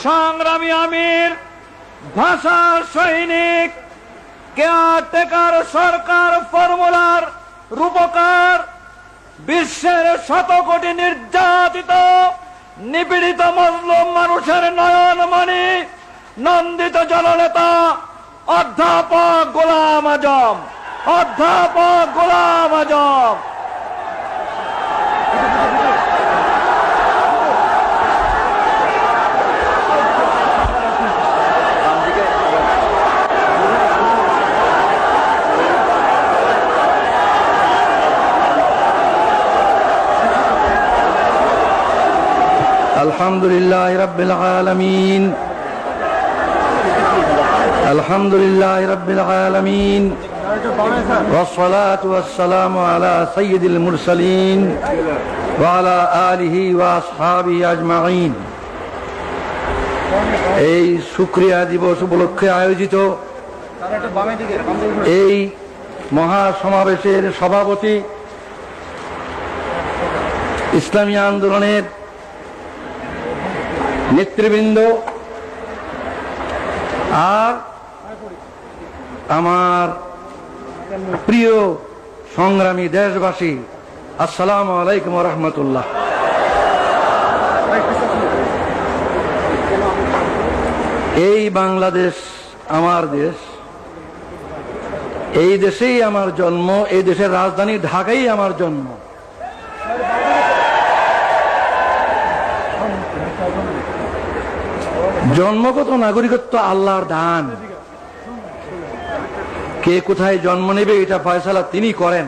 সংগ্রামী আমির, ভাষা সৈনিক, কেয়ারটেকার সরকার ফর্মুলার রূপকার, বিশ্বের শত কোটি নির্যাতিত নিপীড়িত মজলুম মানুষের নয়নমণি, নন্দিত জননেতা অধ্যাপক গোলাম আজম, অধ্যাপক গোলাম আজম। আলহামদুলিল্লাহ রাব্বিল আলামিন, আলহামদুলিল্লাহ রাব্বিল আলামিন, ওয়াসসালাতু ওয়াসসালামু আলা সাইয়্যিদিল মুরসালিন ওয়া আলা আলিহি ওয়া আসহাবিহি আজমাইন। এই শুকরিয়া দিবস উপলক্ষে আয়োজিত এই মহাসমাবেশের সভাপতি, ইসলামী আন্দোলনের নেতৃবৃন্দ, আর আমার প্রিয় সংগ্রামী দেশবাসী, আসসালামু আলাইকুম ওয়া রাহমাতুল্লাহ। এই বাংলাদেশ আমার দেশ, এই দেশেই আমার জন্ম, এই দেশের রাজধানী ঢাকাই আমার জন্ম। জন্মগত নাগরিকত্ব আল্লাহর দান, কে কোথায় জন্ম নেবে এটা ফয়সালা তিনি করেন।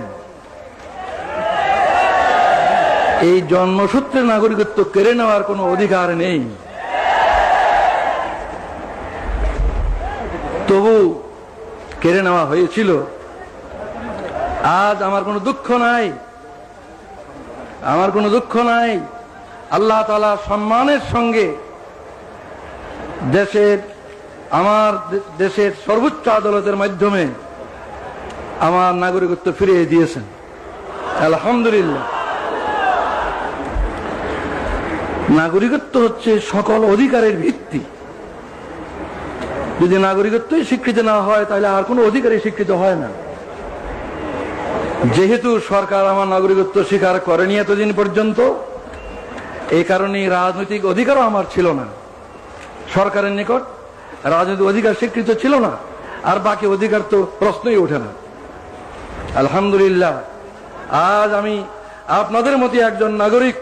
এই জন্মসূত্রে নাগরিকত্ব কেড়ে নেওয়ার কোনো অধিকার নেই। তবু কেড়ে নেওয়া হয়েছিল। আজ আমার কোনো দুঃখ নাই, আমার কোনো দুঃখ নাই। আল্লাহ তাআলা সম্মানের সঙ্গে আমার দেশের সর্বোচ্চ আদালতের মাধ্যমে আমার নাগরিকত্ব ফিরিয়ে দিয়েছেন, আলহামদুলিল্লাহ। নাগরিকত্ব হচ্ছে সকল অধিকারের ভিত্তি। যদি নাগরিকত্বই স্বীকৃতি না হয় তাহলে আর কোনো অধিকারই স্বীকৃত হয় না। যেহেতু সরকার আমার নাগরিকত্ব স্বীকার করেনি এতদিন পর্যন্ত, এই কারণে রাজনৈতিক অধিকারও আমার ছিল না। সরকারের নিকট রাজনৈতিক অধিকার স্বীকৃত ছিল না, আর বাকি অধিকার তো প্রশ্নই ওঠে না। আলহামদুলিল্লাহ, আজ আমি আপনাদের মতোই একজন নাগরিক।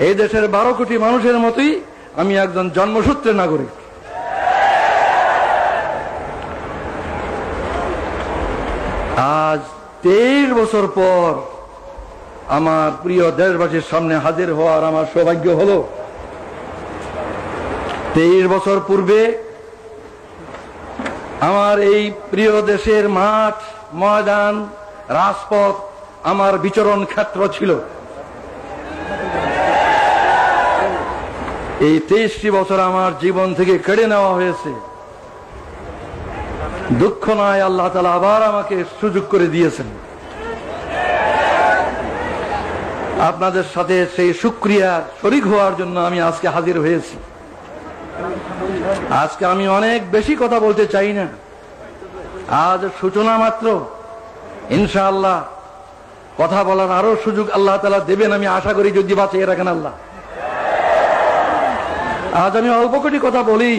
এই দেশের 12 কোটি মানুষের মতোই আমি একজন জন্মসূত্রে নাগরিক। আজ 23 বছর পর আমার প্রিয় দেশবাসীর সামনে হাজির হওয়ার আমার সৌভাগ্য হলো। 23 বছর পূর্বে আমার এই প্রিয় দেশের মাঠ, ময়দান, রাজপথ আমার বিচরণ ক্ষেত্র ছিল। এই 23টি বছর আমার জীবন থেকে কেড়ে নেওয়া হয়েছে। দুঃখ নয়, আল্লাহ তাআলা আবার আমাকে সুযোগ করে দিয়েছেন। আপনাদের সাথে সেই শুকরিয়ার শরীক হওয়ার জন্য আমি আজকে হাজির হয়েছি। আজকে আমি অনেক বেশি কথা বলতে চাই না, আজ সূচনা মাত্র। ইনশাআল্লাহ কথা বলার আরো সুযোগ আল্লাহ তাআলা দেবেন, আমি আশা করি, যদি বাঁচিয়ে রাখেন আল্লাহ। আজ আমি অল্প কটি কথা বলি,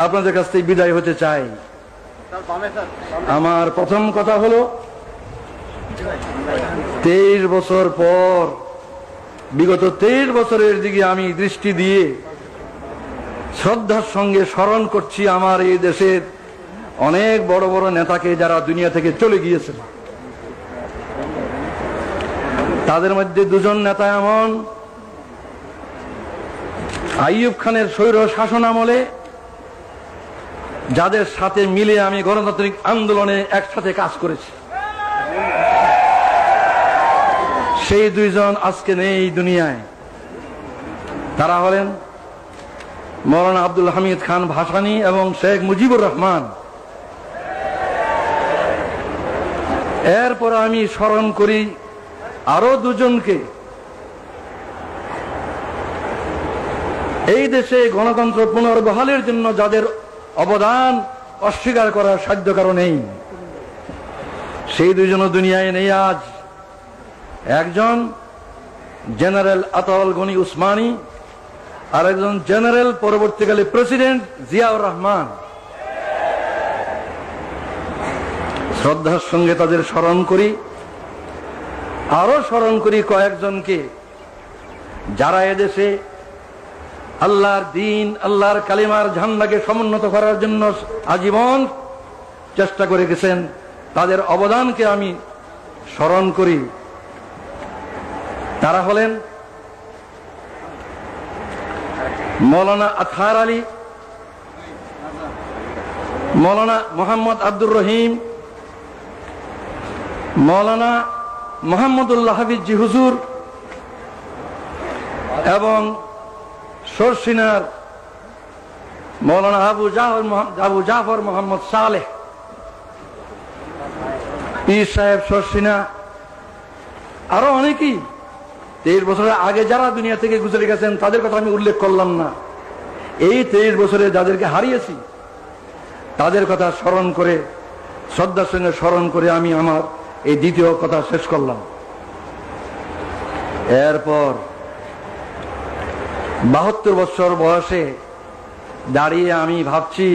আপনাদের কাছ থেকে বিদায় হতে চাই। আমার প্রথম কথা হলো, 23 বছর পর, বিগত 23 বছরের দিকে আমি দৃষ্টি দিয়ে শ্রদ্ধার সঙ্গে স্মরণ করছি আমার এই দেশের অনেক বড় বড় নেতাকে, যারা দুনিয়া থেকে চলে গিয়েছেন। তাদের মধ্যে দুজন নেতা এমন, আইয়ুব খানের স্বৈর শাসন আমলে যাদের সাথে মিলে আমি গণতান্ত্রিক আন্দোলনে একসাথে কাজ করেছি, সেই দুইজন আজকে নেই দুনিয়ায়। তারা হলেন মৌলানা আব্দুল হামিদ খান ভাসানী এবং শেখ মুজিবুর রহমান। এরপর আমি স্মরণ করি আরো দুজনকে, এই দেশে গণতন্ত্র পুনর্বহালের জন্য যাদের অবদান অস্বীকার করার সাধ্য কারো নেই, সেই দুইজনও দুনিয়ায় নেই আজ। একজন জেনারেল আতাউল গনি উসমানী, আর একজন জেনারেল পরবর্তীকালে প্রেসিডেন্ট জিয়াউর রহমান। শ্রদ্ধার সঙ্গে তাদের স্মরণ করি। আরো স্মরণ করি কয়েকজনকে যারা এদেশে আল্লাহর দিন, আল্লাহর কালিমার ঝান্ডাকে সমুন্নত করার জন্য আজীবন চেষ্টা করে গেছেন। তাদের অবদানকে আমি স্মরণ করি। তারা হলেন মৌলানা আতহার আলী, মৌলানা মোহাম্মদ আব্দুর রহিম, মৌলানা মোহাম্মদুল্লাহ হাফিজি হুজুর এবং সরসিনার মৌলানা আবু জাফর মোহাম্মদ সালেহ, পীর সাহেব সরসিনা, আরো অনেকেই 23 বছরের আগে যারা দুনিয়া থেকে গুজরে গেছেন তাদের কথা আমি উল্লেখ করলাম না। এই 23 বছরে যাদেরকে হারিয়েছি তাদের কথা স্মরণ করে, শ্রদ্ধার সঙ্গে স্মরণ করে আমি আমার এই দ্বিতীয় কথা শেষ করলাম। এরপর 72 বছর বয়সে দাঁড়িয়ে আমি ভাবছি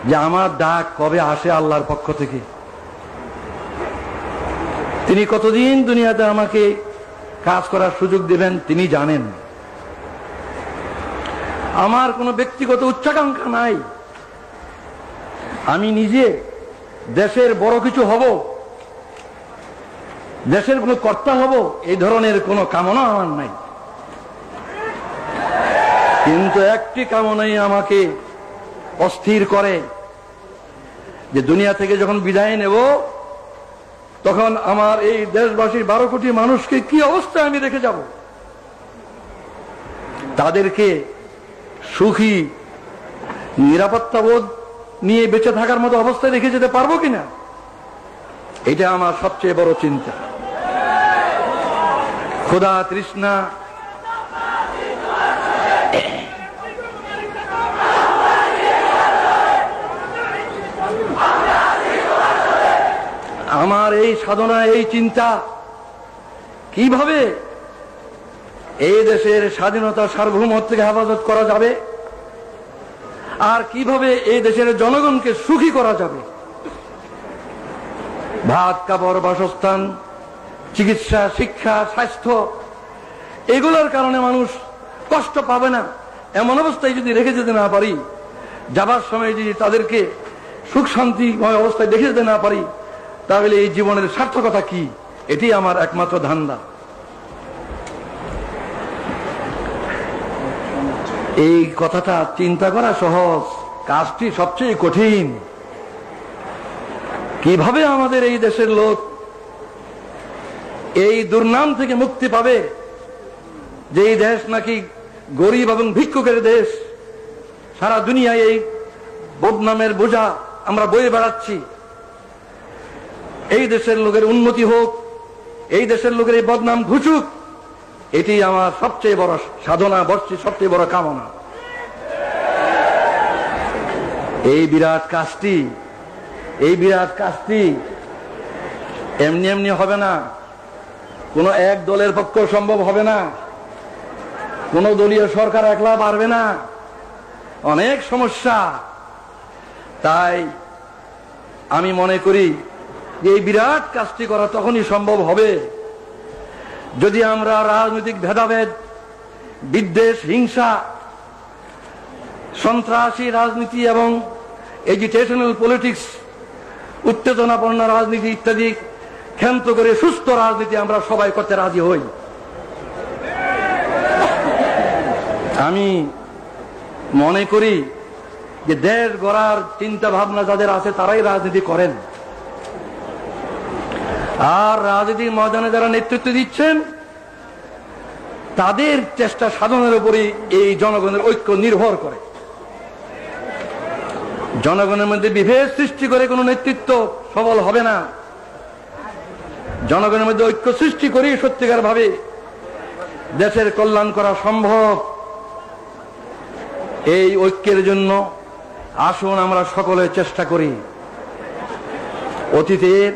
যে আমার ডাক কবে আসে আল্লাহর পক্ষ থেকে। তিনি কতদিন দুনিয়াতে আমাকে কাজ করার সুযোগ দেবেন তিনি জানেন। আমার কোনো ব্যক্তিগত উচ্চাকাঙ্ক্ষা নাই। আমি নিজে দেশের বড় কিছু হব, দেশের কোনো কর্তা হব, এই ধরনের কোনো কামনা আমার নাই। কিন্তু একটি কামনাই আমাকে অস্থির করে যে দুনিয়া থেকে যখন বিদায় নেব তখন আমার এই দেশবাসীর 12 কোটি মানুষকে কি অবস্থায় আমি রেখে যাব। তাদেরকে সুখী নিরাপত্তাবোধ নিয়ে বেঁচে থাকার মতো অবস্থায় রেখে যেতে পারবো কিনা, এটা আমার সবচেয়ে বড় চিন্তা। ক্ষুধা তৃষ্ণা আমার এই সাধনা, এই চিন্তা কিভাবে এই দেশের স্বাধীনতা সার্বভৌমত্ব থেকে হেফাজত করা যাবে আর কিভাবে এই দেশের জনগণকে সুখী করা যাবে। ভাত, কাপড়, বাসস্থান, চিকিৎসা, শিক্ষা, স্বাস্থ্য, এগুলোর কারণে মানুষ কষ্ট পাবে না এমন অবস্থায় যদি রেখে যেতে না পারি, যাবার সময় যদি তাদেরকে সুখ শান্তিময় অবস্থায় দেখে যেতে না পারি, তাহলে এই জীবনের সার্থকতা কি? এটি আমার একমাত্র ধান্দা। এই কথাটা চিন্তা করা সহজ, কাজটি সবচেয়ে কঠিন। কিভাবে আমাদের এই দেশের লোক এই দুর্নাম থেকে মুক্তি পাবে যে এই দেশ নাকি গরিব এবং ভিক্ষুকের দেশ। সারা দুনিয়ায় এই বদনামের বোঝা আমরা বয়ে বেড়াচ্ছি। এই দেশের লোকের উন্নতি হোক, এই দেশের লোকের এই বদনাম ঘুচুক, এটি আমার সবচেয়ে বড় সাধনা, সবচেয়ে বড় কামনা। এই বিরাট কাজটি এমনি এমনি হবে না, কোন এক দলের পক্ষে সম্ভব হবে না, কোন দলীয় সরকার একলা পারবে না, অনেক সমস্যা। তাই আমি মনে করি যে এই বিরাট কাজটি করা তখনই সম্ভব হবে যদি আমরা রাজনৈতিক ভেদাভেদ, বিদ্বেষ, হিংসা, সন্ত্রাসী রাজনীতি এবং এজিটেশনাল পলিটিক্স, উত্তেজনাপূর্ণ রাজনীতি ইত্যাদি ক্ষান্ত করে সুস্থ রাজনীতি আমরা সবাই করতে রাজি হই। আমি মনে করি যে দেশ গড়ার চিন্তা ভাবনা যাদের আছে তারাই রাজনীতি করেন, আর রাজনীতির ময়দানে যারা নেতৃত্ব দিচ্ছেন তাদের চেষ্টা সাধনের উপরই এই জনগণের ঐক্য নির্ভর করে। জনগণের মধ্যে বিভেদ সৃষ্টি করে কোনো নেতৃত্ব সফল হবে না। জনগণের মধ্যে ঐক্য সৃষ্টি করেই সত্যিকার ভাবে দেশের কল্যাণ করা সম্ভব। এই ঐক্যের জন্য আসুন আমরা সকলে চেষ্টা করি। অতীতের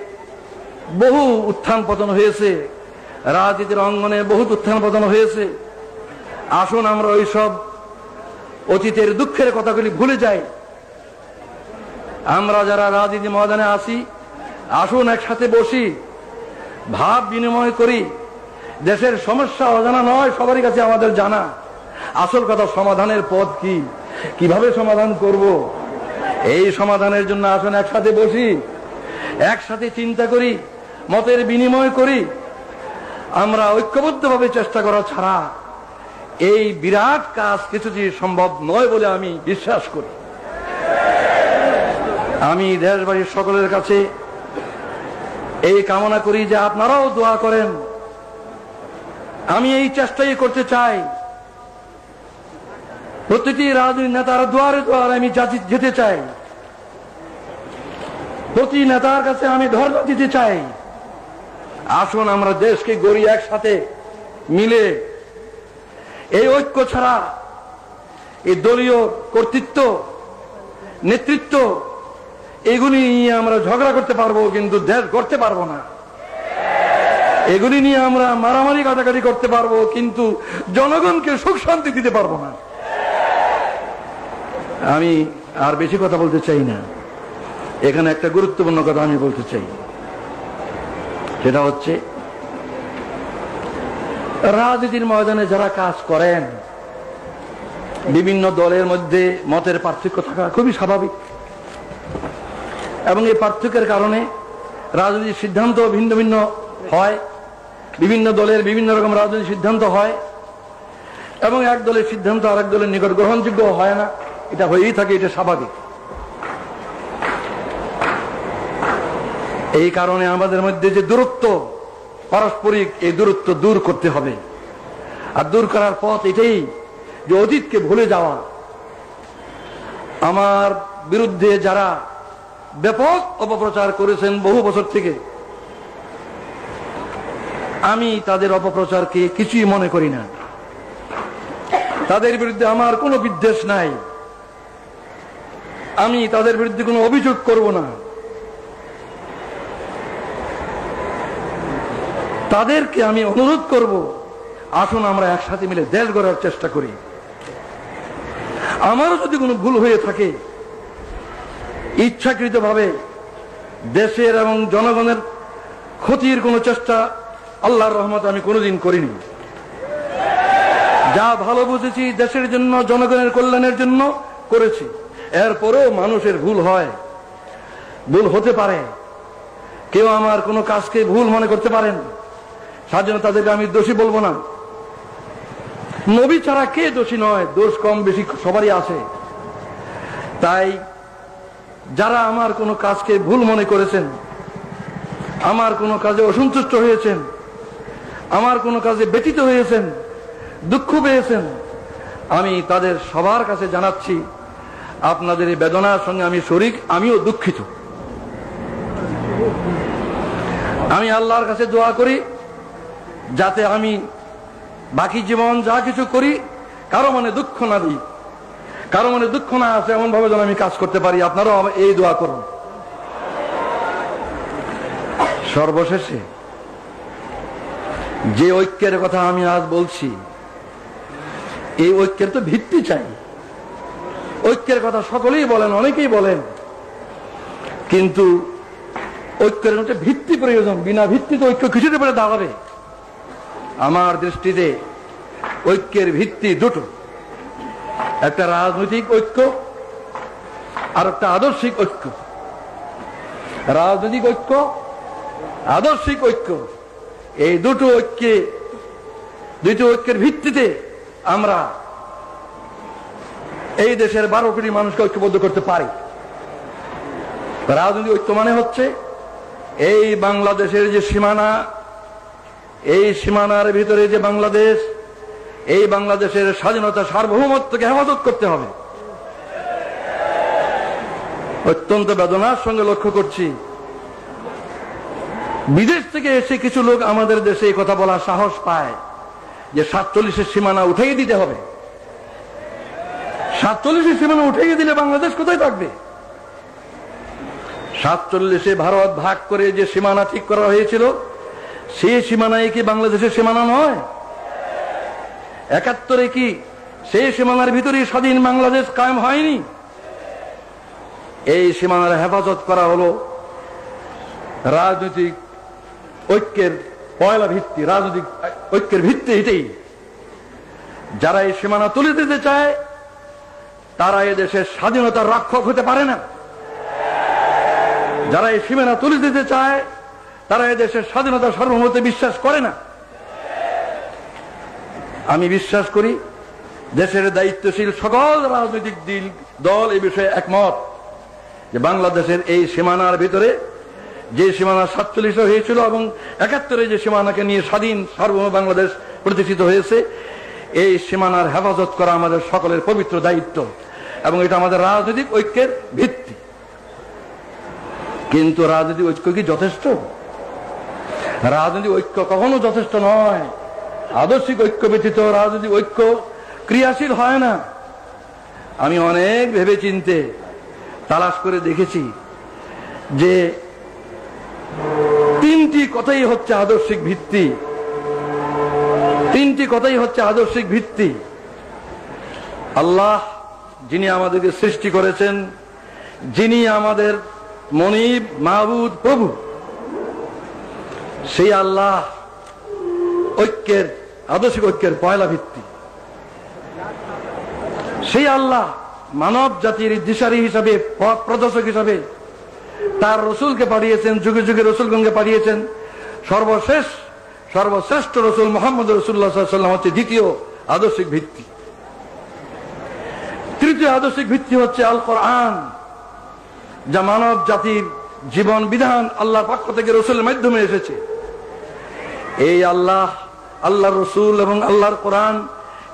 বহু উত্থান পতন হয়েছে, রাজনীতির অঙ্গনে বহুত উত্থান পতন হয়েছে। আসুন আমরা ওইসব অতীতের দুঃখের কথাগুলি ভুলে যাই। আমরা যারা রাজনীতি ময়দানে আসি, আসুন একসাথে বসি, ভাব বিনিময় করি। দেশের সমস্যা অজানা নয়, সবারই কাছে আমাদের জানা। আসল কথা সমাধানের পথ কি, কিভাবে সমাধান করব, এই সমাধানের জন্য আসুন একসাথে বসি, একসাথে চিন্তা করি, মতের বিনিময় করি। আমরা ঐক্যবদ্ধভাবে চেষ্টা করা ছাড়া এই বিরাট কাজ কিছুটি সম্ভব নয় বলে আমি বিশ্বাস করি। আমি দেশবাসীর সকলের কাছে এই কামনা করি যে আপনারাও দোয়া করেন। আমি এই চেষ্টাই করতে চাই, প্রতিটি রাজনৈতিক নেতার দুয়ারে দুয়ারে আমি যেতে চাই, প্রতি নেতার কাছে আমি ধর্ম দিতে চাই। আসুন আমরা দেশকে গড়ি একসাথে মিলে। এই ঐক্য ছাড়া এই দলীয় কর্তৃত্ব, নেতৃত্ব, এগুলি নিয়ে আমরা ঝগড়া করতে পারবো, কিন্তু দেশ গড়তে পারবো না। এগুলি নিয়ে আমরা মারামারি কাটাকাটি করতে পারবো, কিন্তু জনগণকে সুখ শান্তি দিতে পারবো না। আমি আর বেশি কথা বলতে চাই না। এখানে একটা গুরুত্বপূর্ণ কথা আমি বলতে চাই, সেটা হচ্ছে রাজনীতির ময়দানে যারা কাজ করেন, বিভিন্ন দলের মধ্যে মতের পার্থক্য থাকা খুবই স্বাভাবিক, এবং এই পার্থক্যের কারণে রাজনৈতিক সিদ্ধান্ত ভিন্ন ভিন্ন হয়। বিভিন্ন দলের বিভিন্ন রকম রাজনৈতিক সিদ্ধান্ত হয়, এবং এক দলের সিদ্ধান্ত আরেক দলের নিকট গ্রহণযোগ্য হয় না। এটা হয়েই থাকে, এটা স্বাভাবিক। এই কারণে আমাদের মধ্যে যে দূরত্ব পারস্পরিক, এই দূরত্ব দূর করতে হবে। আর দূর করার পথ এটাই যে অতীতকে ভুলে যাওয়া। আমার বিরুদ্ধে যারা ব্যাপক অপপ্রচার করেছেন বহু বছর থেকে, আমি তাদের অপপ্রচারকে কিছুই মনে করি না। তাদের বিরুদ্ধে আমার কোনো বিদ্বেষ নাই, আমি তাদের বিরুদ্ধে কোনো অভিযোগ করব না। তাদেরকে আমি অনুরোধ করব, আসুন আমরা একসাথে মিলে দেশ গড়ার চেষ্টা করি। আমারও যদি কোনো ভুল হয়ে থাকে, ইচ্ছাকৃতভাবে দেশের এবং জনগণের ক্ষতির কোনো চেষ্টা আল্লাহর রহমতে আমি কোনোদিন করিনি। যা ভালো বুঝেছি দেশের জন্য, জনগণের কল্যাণের জন্য করেছি। এরপরেও মানুষের ভুল হয়, ভুল হতে পারে। কেউ আমার কোনো কাজকে ভুল মনে করতে পারেন, তার জন্য তাদেরকে আমি দোষী বলবো না। নবী ছাড়া কে দোষী নয়? দোষ কম বেশি সবারই আছে। তাই যারা আমার কোনো কাজকে ভুল মনে করেছেন, আমার কোনো কাজে অসন্তুষ্ট হয়েছেন, আমার কোনো কাজে ব্যথিত হয়েছেন, দুঃখ পেয়েছেন, আমি তাদের সবার কাছে জানাচ্ছি, আপনাদের এই বেদনার সঙ্গে আমি শরীক, আমিও দুঃখিত। আমি আল্লাহর কাছে দোয়া করি যাতে আমি বাকি জীবন যা কিছু করি কারো মনে দুঃখ না দিই, কারো মনে দুঃখ না আসে এমন ভাবে যেন আমি কাজ করতে পারি। আপনারাও এই দোয়া করুন। সর্বশেষে যে ঐক্যের কথা আমি আজ বলছি, এই ঐক্যের তো ভিত্তি চাই। ঐক্যের কথা সকলেই বলেন, অনেকেই বলেন, কিন্তু ঐক্যের একটা ভিত্তি প্রয়োজন। বিনা ভিত্তিতে ঐক্য কিছুর উপরে দাঁড়াবে? আমার দৃষ্টিতে ঐক্যের ভিত্তি দুটো, একটা রাজনৈতিক ঐক্য আর একটা আদর্শিক ঐক্য। রাজনৈতিক ঐক্য, আদর্শিক ঐক্য, এই দুটো ঐক্যের ভিত্তিতে আমরা এই দেশের 12 কোটি মানুষকে ঐক্যবদ্ধ করতে পারি। রাজনৈতিক ঐক্য মানে হচ্ছে এই বাংলাদেশের যে সীমানা, এই সীমানার ভিতরে যে বাংলাদেশ, এই বাংলাদেশের স্বাধীনতা, সার্বভৌমত্বকে হেফাজত করতে হবে। অত্যন্ত বেদনার সঙ্গে লক্ষ্য করছি, বিদেশ থেকে এসে কিছু লোক আমাদের দেশে এই কথা বলার সাহস পায় যে 47-এর সীমানা উঠিয়ে দিতে হবে। 47 সীমানা উঠিয়ে দিলে বাংলাদেশ কোথায় থাকবে? 47 ভারত ভাগ করে যে সীমানা ঠিক করা হয়েছিল, সেই সীমানায় কি বাংলাদেশের সীমানা নয়? 71 কি সেই সীমানার ভিতরে স্বাধীন বাংলাদেশ কায়েম হয়নি? এই সীমানার হেফাজত করা হলো রাজনৈতিক ঐক্যের পয়লা ভিত্তি, রাজনৈতিক ঐক্যের ভিত্তি। এটাই যারা এই সীমানা তুলে দিতে চায় তারা এদেশের স্বাধীনতার রক্ষক হতে পারে না। যারা এই সীমানা তুলে দিতে চায় তারা এদেশের স্বাধীনতা সার্বভৌমত্বে বিশ্বাস করে না। আমি বিশ্বাস করি দেশের দায়িত্বশীল সকল রাজনৈতিক দল এই বিষয়ে একমত যে বাংলাদেশের এই সীমানার ভিতরে যে সীমানা 47 হয়েছিল এবং 71 যে সীমানাকে নিয়ে স্বাধীন সার্বভৌম বাংলাদেশ প্রতিষ্ঠিত হয়েছে, এই সীমানার হেফাজত করা আমাদের সকলের পবিত্র দায়িত্ব এবং এটা আমাদের রাজনৈতিক ঐক্যের ভিত্তি। কিন্তু রাজনৈতিক ঐক্য কি যথেষ্ট? রাজনৈতিক ঐক্য কখনো যথেষ্ট নয়। আদর্শিক ঐক্য ব্যতীত রাজনৈতিক ঐক্য ক্রিয়াশীল হয় না। আমি অনেক ভেবে চিন্তে তালাশ করে দেখেছি যে 3টি কথাই হচ্ছে আদর্শিক ভিত্তি। 3টি কথাই হচ্ছে আদর্শিক ভিত্তি। আল্লাহ যিনি আমাদেরকে সৃষ্টি করেছেন, যিনি আমাদের মনিব, মাহবুদ, প্রভু, সেই আল্লাহ ঐক্যের, আদর্শিক ঐক্যের পয়লা ভিত্তি। সেই আল্লাহ মানব জাতির দিশারি হিসাবে, পথ প্রদর্শক হিসাবে তার রসুলকে পাঠিয়েছেন, যুগে যুগে রসুলগণকে পাঠিয়েছেন। সর্বশ্রেষ্ঠ রসুল মুহাম্মদ রাসূলুল্লাহ সাল্লাল্লাহু আলাইহি ওয়াসাল্লাম হচ্ছে দ্বিতীয় আদর্শিক ভিত্তি। তৃতীয় আদর্শিক ভিত্তি হচ্ছে আল কোরআন, যা মানব জাতির জীবন বিধান আল্লাহর পক্ষ থেকে রসুলের মাধ্যমে এসেছে। এই আল্লাহ, আল্লাহর রসুল এবং আল্লাহর কোরআন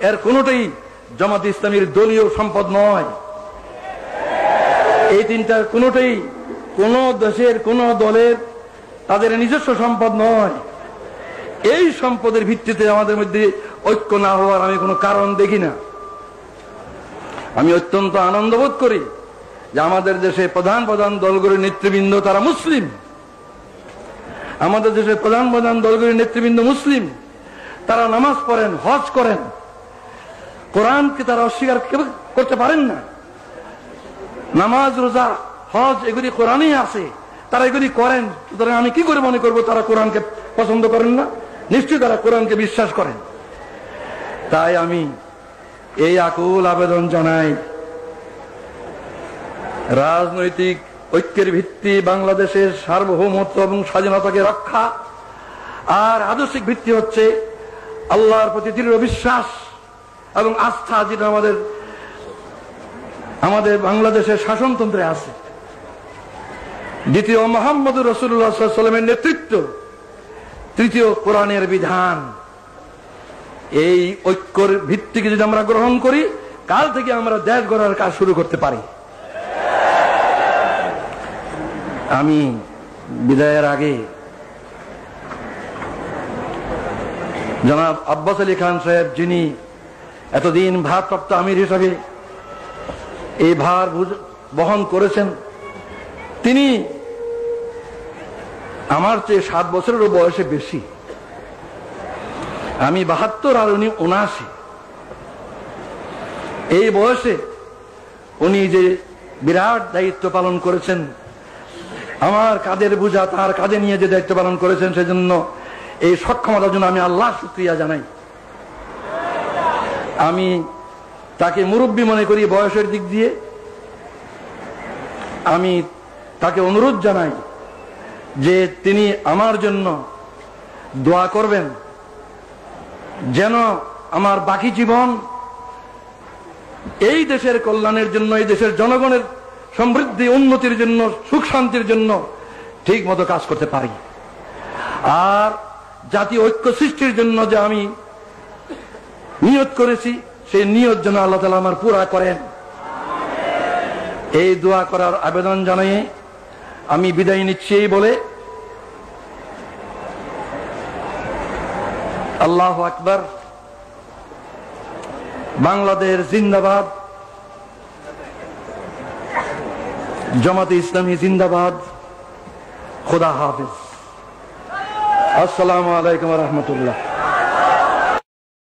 এর কোনটাই জামাত ইসলামীর দলীয় সম্পদ নয়। এই তিনটার কোনটাই কোন দেশের কোন দলের তাদের নিজস্ব সম্পদ নয়। এই সম্পদের ভিত্তিতে আমাদের মধ্যে ঐক্য না হওয়ার আমি কোনো কারণ দেখি না। আমি অত্যন্ত আনন্দ বোধ করি যে আমাদের দেশে প্রধান প্রধান দলগুলির নেতৃবৃন্দ তারা মুসলিম। আমাদের দেশের প্রধান প্রধান দলগুলির নেতৃবৃন্দ মুসলিম। তারা নামাজ পড়েন, হজ করেন, কোরআনকে তারা অস্বীকার করতে পারেন না। নামাজ, রোজা, হজ এগুলি কোরআনেই আছে, তারা এগুলি করেন। সুতরাং আমি কি করে মনে করবো তারা কোরআনকে পছন্দ করেন না? নিশ্চয়ই তারা কোরআনকে বিশ্বাস করেন। তাই আমি এই আকুল আবেদন জানাই, রাজনৈতিক ঐক্যের ভিত্তি বাংলাদেশের সার্বভৌমত্ব এবং স্বাধীনতাকে রক্ষা, আর আদর্শিক ভিত্তি হচ্ছে আল্লাহর প্রতি দৃঢ় বিশ্বাস এবং আস্থা, যেটা আমাদের বাংলাদেশের শাসনতন্ত্রে আছে। দ্বিতীয় মুহাম্মদুর রাসূলুল্লাহ সাল্লাল্লাহু আলাইহি ওয়াসাল্লামের নেতৃত্ব, তৃতীয় কোরআনের বিধান। এই ঐক্যের ভিত্তিকে যদি আমরা গ্রহণ করি, কাল থেকে আমরা দেশ গড়ার কাজ শুরু করতে পারি। আমি বিদায়ের আগে জনাব আব্বাস আলী খান সাহেব, যিনি এতদিন ভারপ্রাপ্ত আমির হিসাবে এই ভার বহন করেছেন, তিনি আমার চেয়ে 7 বছরেরও বয়সে বেশি। আমি 72 আর উনি 79। এই বয়সে উনি যে বিরাট দায়িত্ব পালন করেছেন, আমার কাঁধের বোঝা তার কাঁধে নিয়ে যে দায়িত্ব পালন করেছেন, সেজন্য এই সক্ষমতার জন্য আমি আল্লাহ শুকরিয়া জানাই। আমি তাকে মুরব্বী মনে করি বয়সের দিক দিয়ে। আমি তাকে অনুরোধ জানাই যে তিনি আমার জন্য দোয়া করবেন, যেন আমার বাকি জীবন এই দেশের কল্যাণের জন্য, এই দেশের জনগণের সমৃদ্ধি উন্নতির জন্য, সুখ শান্তির জন্য ঠিক মতো কাজ করতে পারি। আর জাতীয় ঐক্য সৃষ্টির জন্য যে আমি নিয়ত করেছি, সেই নিয়ত যেন আল্লাহ তাআলা আমার পুরা করেন, এই দোয়া করার আবেদন জানিয়ে আমি বিদায় নিচ্ছি। এই বলে আল্লাহু আকবার, বাংলাদেশ জিন্দাবাদ, জামাতে ইসলামী জিন্দাবাদ। খোদা হাফিজ। আসসালামু আলাইকুম ওয়া রাহমাতুল্লাহ।